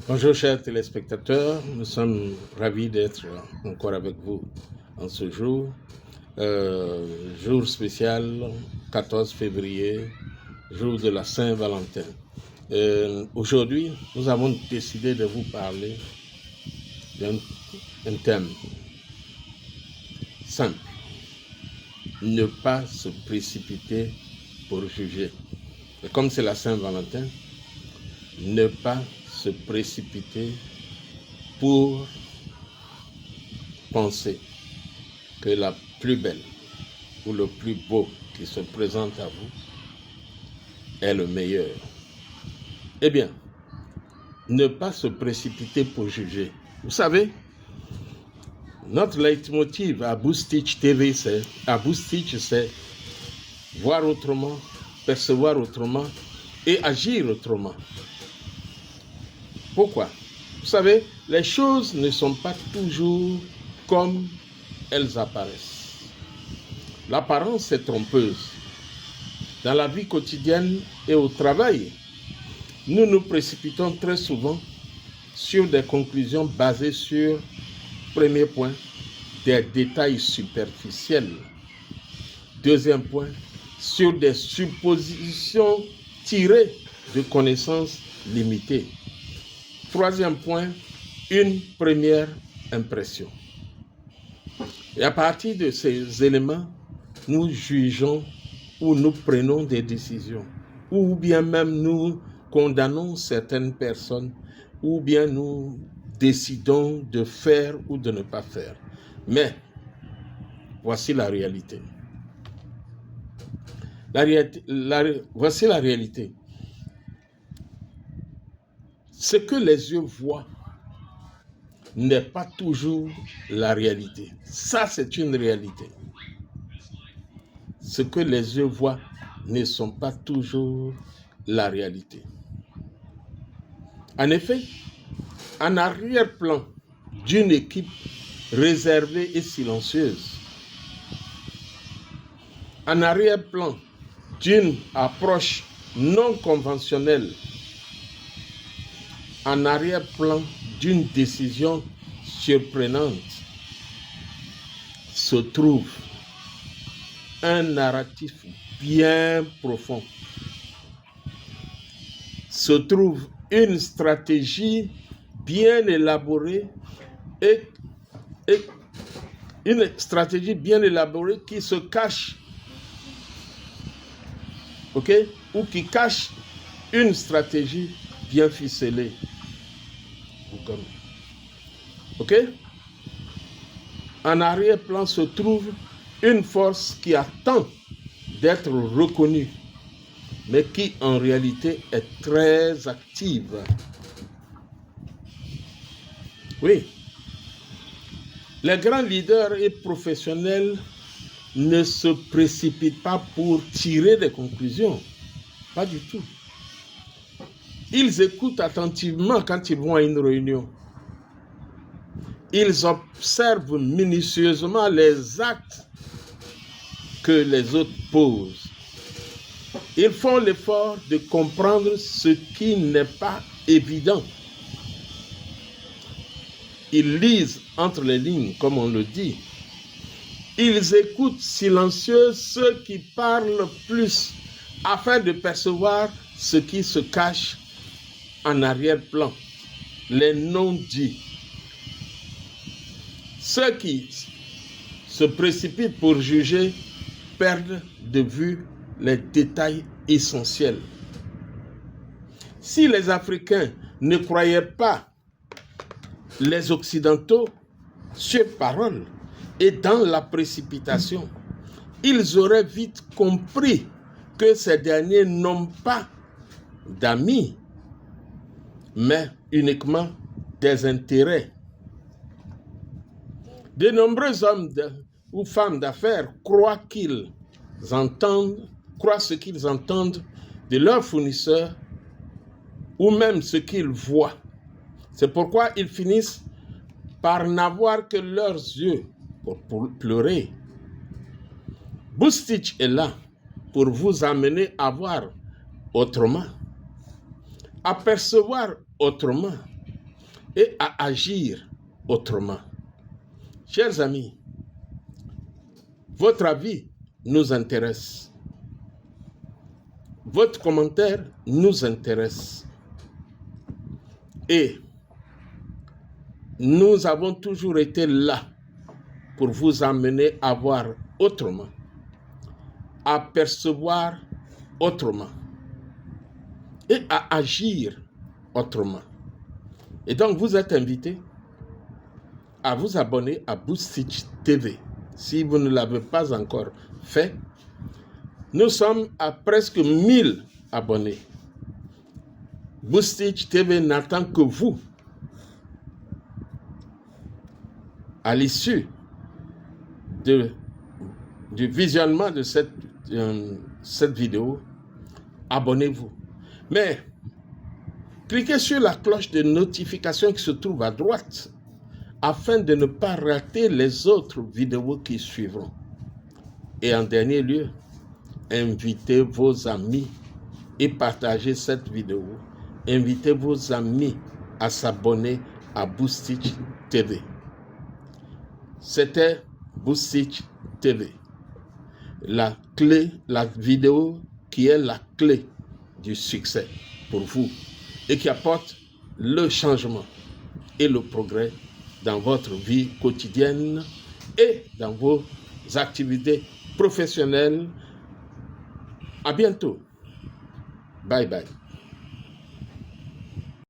Bonjour chers téléspectateurs, nous sommes ravis d'être encore avec vous en ce jour, jour spécial 14 février, jour de la Saint-Valentin. Aujourd'hui, nous avons décidé de vous parler d'un thème simple, ne pas se précipiter pour juger. Et comme c'est la Saint-Valentin, ne pas se précipiter pour penser que la plus belle ou le plus beau qui se présente à vous est le meilleur. Eh bien, ne pas se précipiter pour juger. Vous savez, notre leitmotiv à Boostitch TV, c'est voir autrement, percevoir autrement et agir autrement. Pourquoi? Vous savez, les choses ne sont pas toujours comme elles apparaissent. L'apparence est trompeuse. Dans la vie quotidienne et au travail, nous nous précipitons très souvent sur des conclusions basées sur, premier point, des détails superficiels. Deuxième point, sur des suppositions tirées de connaissances limitées. Troisième point, une première impression. Et à partir de ces éléments, nous jugeons ou nous prenons des décisions, ou bien même nous condamnons certaines personnes, ou bien nous décidons de faire ou de ne pas faire. Mais voici la réalité. Voici la réalité. Ce que les yeux voient n'est pas toujours la réalité. Ça, c'est une réalité. Ce que les yeux voient ne sont pas toujours la réalité. En effet, en arrière-plan d'une équipe réservée et silencieuse, en arrière-plan d'une approche non conventionnelle, en arrière-plan d'une décision surprenante, se trouve un narratif bien profond, se trouve une stratégie bien élaborée et une stratégie bien élaborée qui se cache, ou qui cache une stratégie bien ficelée. En arrière-plan se trouve une force qui attend d'être reconnue, mais qui en réalité est très active. Oui, les grands leaders et professionnels ne se précipitent pas pour tirer des conclusions, pas du tout. Ils écoutent attentivement quand ils vont à une réunion. Ils observent minutieusement les actes que les autres posent. Ils font l'effort de comprendre ce qui n'est pas évident. Ils lisent entre les lignes, comme on le dit. Ils écoutent silencieux ceux qui parlent plus afin de percevoir ce qui se cache en arrière-plan, les non-dits. Ceux qui se précipitent pour juger perdent de vue les détails essentiels. Si les Africains ne croyaient pas les Occidentaux sur parole et dans la précipitation, ils auraient vite compris que ces derniers n'ont pas d'amis, mais uniquement des intérêts. De nombreux hommes ou femmes d'affaires croient ce qu'ils entendent de leurs fournisseurs ou même ce qu'ils voient. C'est pourquoi ils finissent par n'avoir que leurs yeux pour pleurer. Boostitch est là pour vous amener à voir autrement, à percevoir autrement et à agir autrement. Chers amis, votre avis nous intéresse. Votre commentaire nous intéresse. Et nous avons toujours été là pour vous amener à voir autrement, à percevoir autrement et à agir autrement. Et donc, vous êtes invités à vous abonner à Boostitch TV. Si vous ne l'avez pas encore fait, nous sommes à presque 1000 abonnés. Boostitch TV n'attend que vous. À l'issue du visionnement de cette vidéo, abonnez-vous. Mais cliquez sur la cloche de notification qui se trouve à droite afin de ne pas rater les autres vidéos qui suivront. Et en dernier lieu, invitez vos amis et partagez cette vidéo. Invitez vos amis à s'abonner à Boostitch TV. C'était Boostitch TV. La vidéo qui est la clé du succès pour vous et qui apporte le changement et le progrès dans votre vie quotidienne et dans vos activités professionnelles. À bientôt. Bye bye.